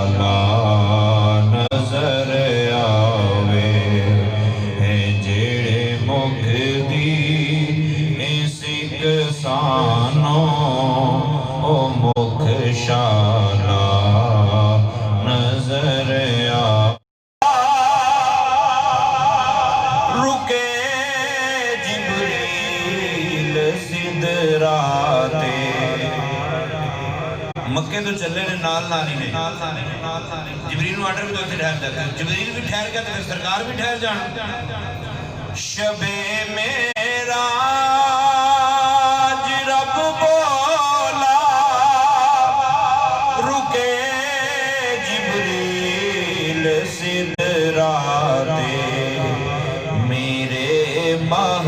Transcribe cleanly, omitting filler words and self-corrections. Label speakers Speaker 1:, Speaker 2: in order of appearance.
Speaker 1: شالا نظر آوے ہے جڑے مکھ دی سکھ سانو او مکھ شالا نظر آوے رکے جبریل سدراتے مکے تو چلے نے نال نال ہی نے جبریل نو آرڈر بھی تو اتنے ٹھہر جاتے ہیں جبریل بھی ٹھہر گیا تو سرکار بھی ٹھہر جان شب معراج رب بولا رکے جبریل سدراتے میرے ماہ